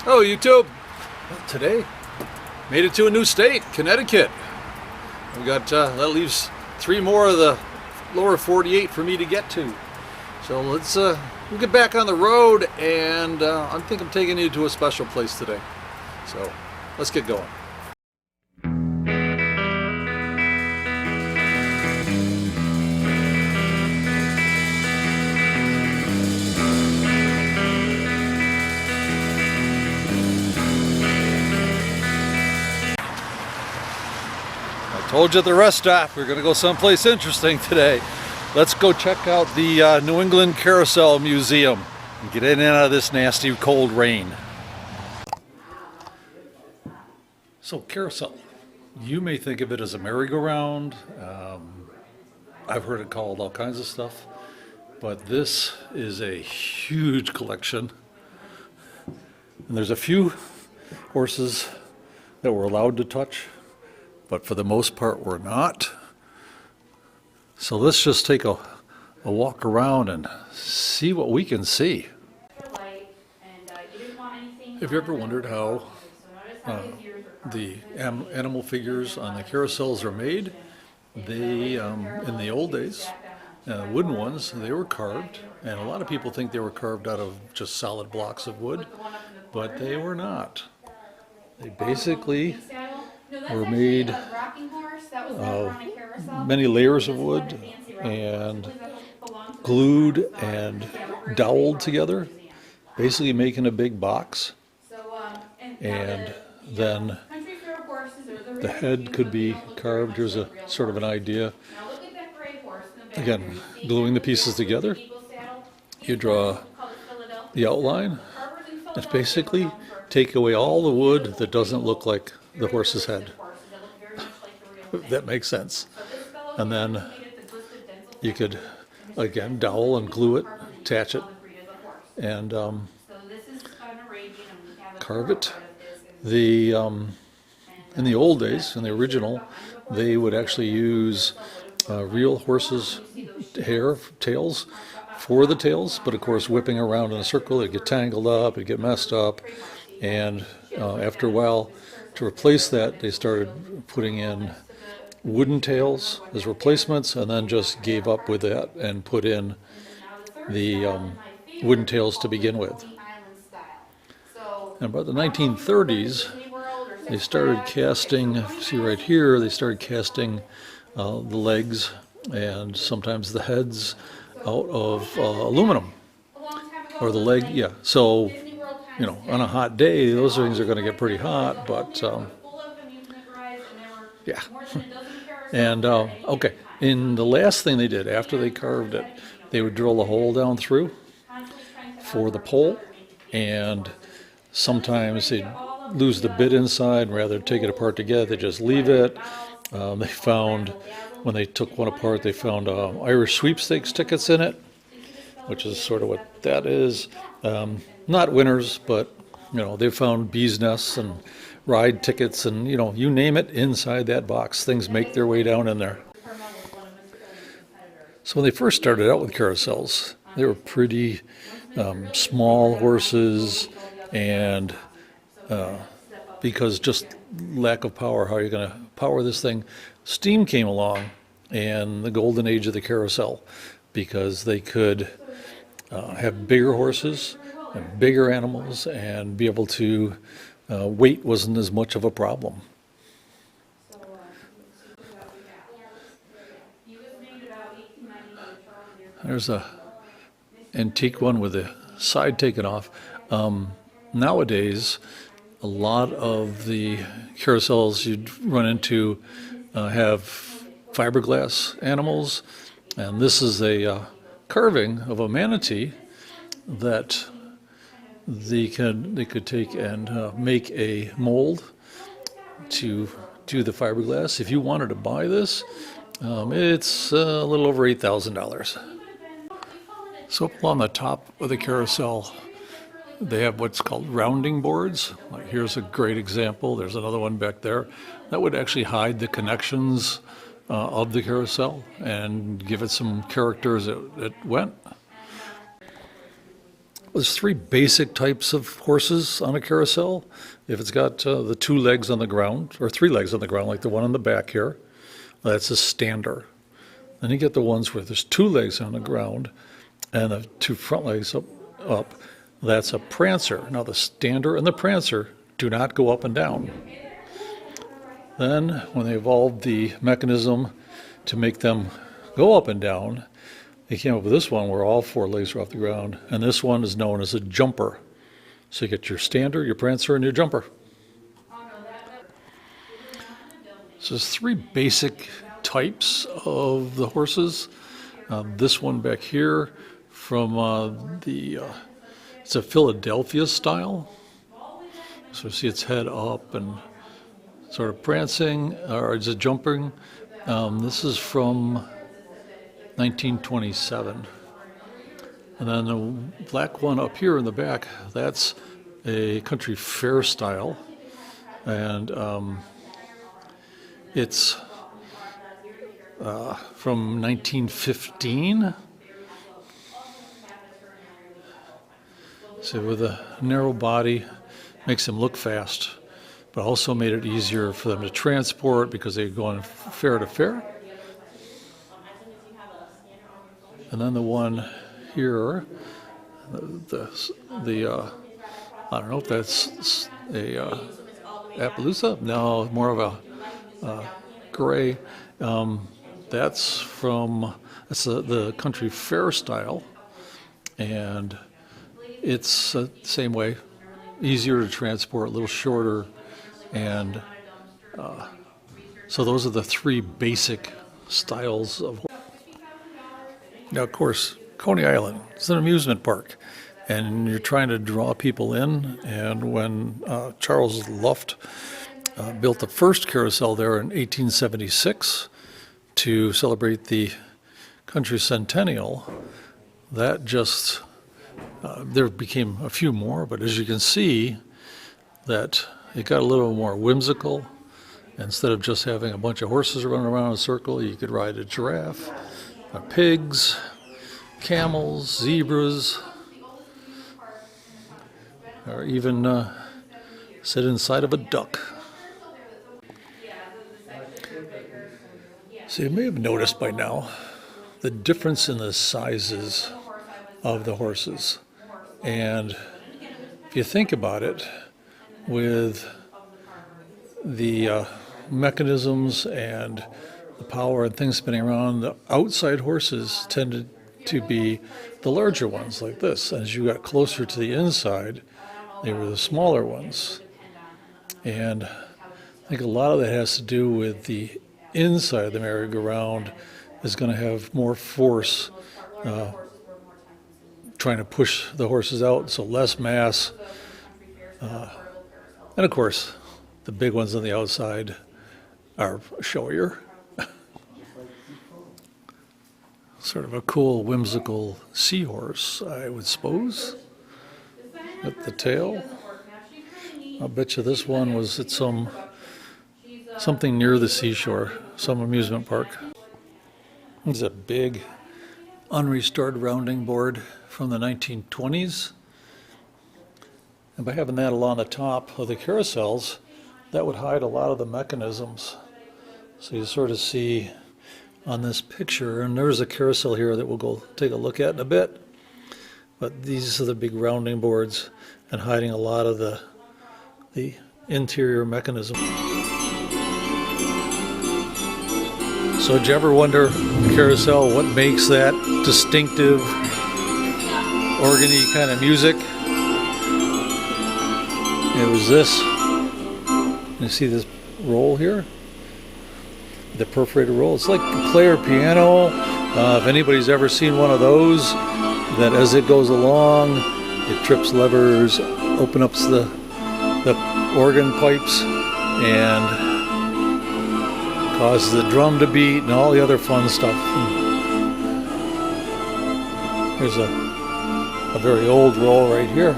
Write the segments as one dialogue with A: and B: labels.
A: Oh, YouTube. Well, today, made it to a new state, Connecticut. We got, that leaves 3 more of the lower 48 for me to get to. So we'll get back on the road, and I think I'm taking you to a special place today. So let's get going. Told you at the rest stop we're going to go someplace interesting today. Let's go check out the New England Carousel Museum and get in and out of this nasty cold rain. So Carousel, you may think of it as a merry-go-round. I've heard it called all kinds of stuff, but this is a huge collection. And there's a few horses that we're allowed to touch, but for the most part we're not. So let's just take a walk around and see what we can see. Have you ever wondered how the animal figures on the carousels are made? They, in the old days, wooden ones, they were carved, and a lot of people think they were carved out of just solid blocks of wood, but they were not. They basically were made of many layers of wood and glued and doweled together, basically making a big box. And then the head could be carved. Here's a sort of an idea. Again, gluing the pieces together, you draw the outline. It's basically take away all the wood that doesn't look like the horse's head. That makes sense. And then you could, again, dowel and glue it, attach it, and carve it. In the old days, in the original, they would actually use real horses' hair, tails, for the tails, but of course whipping around in a circle, it'd get tangled up, it'd get messed up, and after a while, to replace that, they started putting in wooden tails as replacements, and then just gave up with that and put in the wooden tails to begin with. And about the 1930s, they started casting, see right here, they started casting the legs and sometimes the heads out of aluminum, or the leg, yeah. So, you know, on a hot day, those things are going to get pretty hot, but yeah. And okay, in the last thing they did after they carved it, they would drill a hole down through for the pole, and sometimes they'd lose the bit inside, and rather than take it apart together, they just leave it. They found, when they took one apart, they found Irish sweepstakes tickets in it, which is sort of what that is. Not winners, but you know, they found bees nests and ride tickets, and you know, you name it, inside that box, things make their way down in there. So when they first started out with carousels, they were pretty small horses, and because just lack of power, how are you going to power this thing? Steam came along, and the golden age of the carousel, because they could have bigger horses and bigger animals and be able to, weight wasn't as much of a problem. There's a antique one with the side taken off. Nowadays, a lot of the carousels you'd run into have fiberglass animals, and this is a carving of a manatee that they could take and make a mold to do the fiberglass. If you wanted to buy this, it's a little over $8,000. So up on the top of the carousel, they have what's called rounding boards. Like here's a great example. There's another one back there. That would actually hide the connections of the carousel and give it some character as it went. There's three basic types of horses on a carousel. If it's got the two legs on the ground, or three legs on the ground, like the one on the back here, that's a stander. Then you get the ones where there's two legs on the ground and the two front legs up. That's a prancer. Now the stander and the prancer do not go up and down. Then when they evolved the mechanism to make them go up and down, they came up with this one where all four legs are off the ground, and this one is known as a jumper. So you get your stander, your prancer, and your jumper. So there's three basic types of the horses. This one back here from it's a Philadelphia style. So you see its head up and sort of prancing, or is it jumping? This is from 1927. And then the black one up here in the back, that's a country fair style. And it's from 1915. So with a narrow body, makes them look fast, but also made it easier for them to transport because they're going fair to fair. And then the one here, I don't know if that's a Appaloosa. No, more of a gray. That's the country fair style, and it's the same way, easier to transport, a little shorter, and so those are the three basic styles of horse. Now, of course, Coney Island is an amusement park, and you're trying to draw people in. And when Charles Luft built the first carousel there in 1876 to celebrate the country centennial, that just there became a few more. But as you can see, that it got a little more whimsical. Instead of just having a bunch of horses running around in a circle, you could ride a giraffe, pigs, camels, zebras, or even sit inside of a duck. So you may have noticed by now the difference in the sizes of the horses. And if you think about it, with the mechanisms and the power and things spinning around, the outside horses tended to be the larger ones like this. As you got closer to the inside, they were the smaller ones. And I think a lot of that has to do with the inside of the merry-go-round is going to have more force trying to push the horses out, so less mass. And of course, the big ones on the outside are showier. Sort of a cool, whimsical seahorse, I would suppose, with the tail. I'll bet you this one was at something near the seashore, some amusement park. There's a big, unrestored rounding board from the 1920s. And by having that along the top of the carousels, that would hide a lot of the mechanisms. So you sort of see on this picture, and there's a carousel here that we'll go take a look at in a bit. But these are the big rounding boards and hiding a lot of the interior mechanism. So did you ever wonder, carousel, what makes that distinctive organy kind of music? It was this. You see this roll here? The perforated roll. It's like a player piano. If anybody's ever seen one of those, that as it goes along, it trips levers, opens up the organ pipes, and causes the drum to beat and all the other fun stuff. Here's a very old roll right here.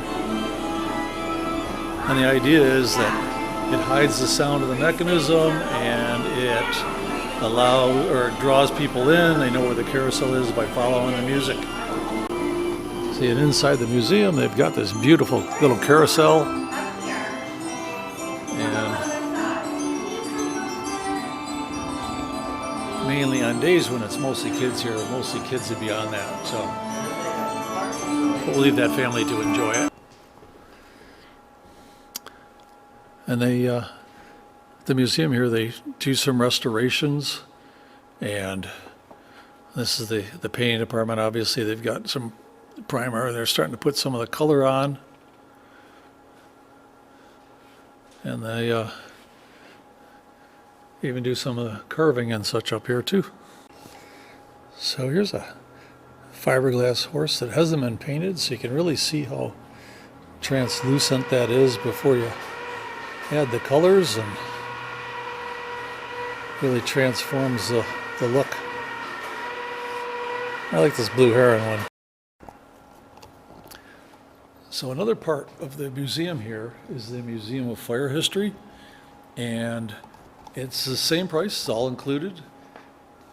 A: And the idea is that it hides the sound of the mechanism, and it draws people in. They know where the carousel is by following the music. See, and inside the museum, they've got this beautiful little carousel. And mainly on days when it's mostly kids here, mostly kids would be on that. So we'll leave that family to enjoy it. And the museum here, they do some restorations, and this is the painting department. Obviously, they've got some primer. They're starting to put some of the color on, and they even do some of the carving and such up here too. So here's a fiberglass horse that hasn't been painted, so you can really see how translucent that is before you add the colors, and really transforms the look. I like this blue heron one. So another part of the museum here is the Museum of Fire History, and it's the same price, it's all included.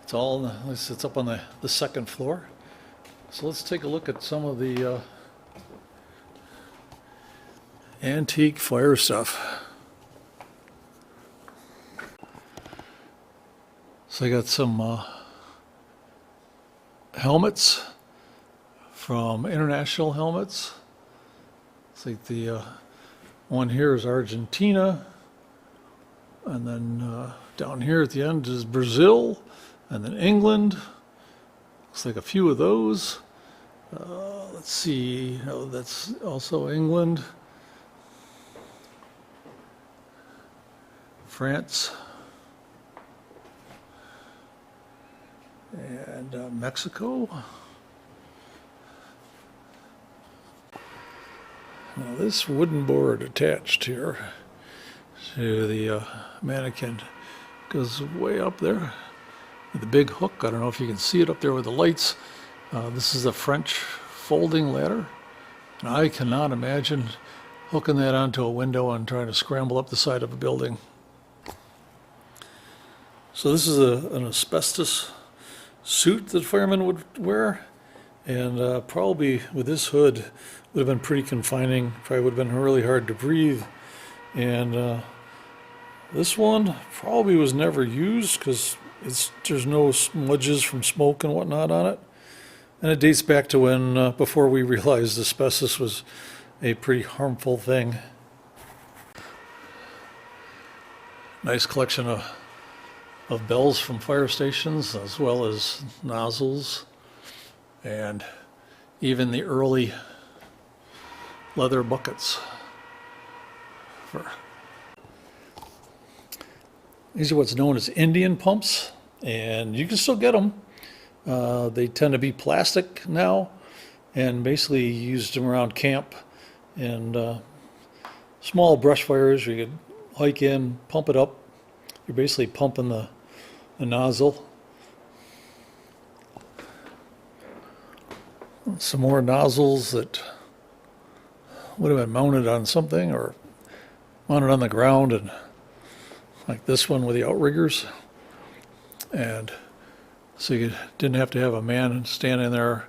A: It's all it's up on the second floor. So let's take a look at some of the antique fire stuff. So I got some helmets from International Helmets. It's like the one here is Argentina, and then down here at the end is Brazil, and then England. Looks like a few of those. Let's see, oh, that's also England, France, and Mexico. Now this wooden board attached here to the mannequin goes way up there with a big hook. I don't know if you can see it up there with the lights. This is a French folding ladder, and I cannot imagine hooking that onto a window and trying to scramble up the side of a building. So this is an asbestos suit that firemen would wear, and probably with this hood would have been pretty confining. Probably would have been really hard to breathe. And this one probably was never used because there's no smudges from smoke and whatnot on it, and it dates back to when before we realized asbestos was a pretty harmful thing. Nice collection of bells from fire stations, as well as nozzles, and even the early leather buckets. These are what's known as Indian pumps, and you can still get them. They tend to be plastic now, and basically used them around camp and small brush fires where you could hike in, pump it up. You're basically pumping the nozzle. Some more nozzles that would have been mounted on something or mounted on the ground, and like this one with the outriggers. And so you didn't have to have a man standing there.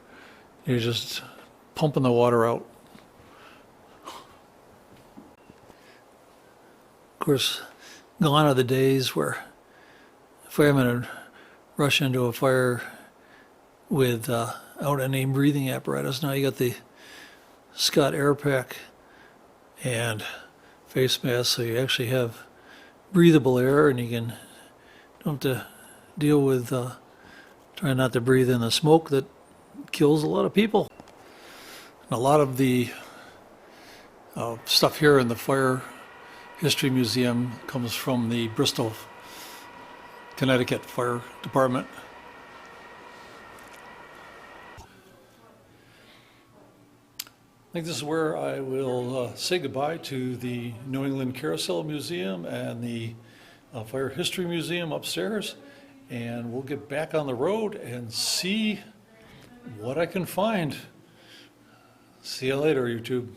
A: You're just pumping the water out. Of course, gone are the days where firemen would rush into a fire without any breathing apparatus. Now you got the Scott Air Pack and face mask, so you actually have breathable air, and you don't have to deal with trying not to breathe in the smoke that kills a lot of people. And a lot of the stuff here in the Fire History Museum comes from the Bristol, Connecticut Fire Department. I think this is where I will say goodbye to the New England Carousel Museum and the Fire History Museum upstairs, and we'll get back on the road and see what I can find. See you later, YouTube.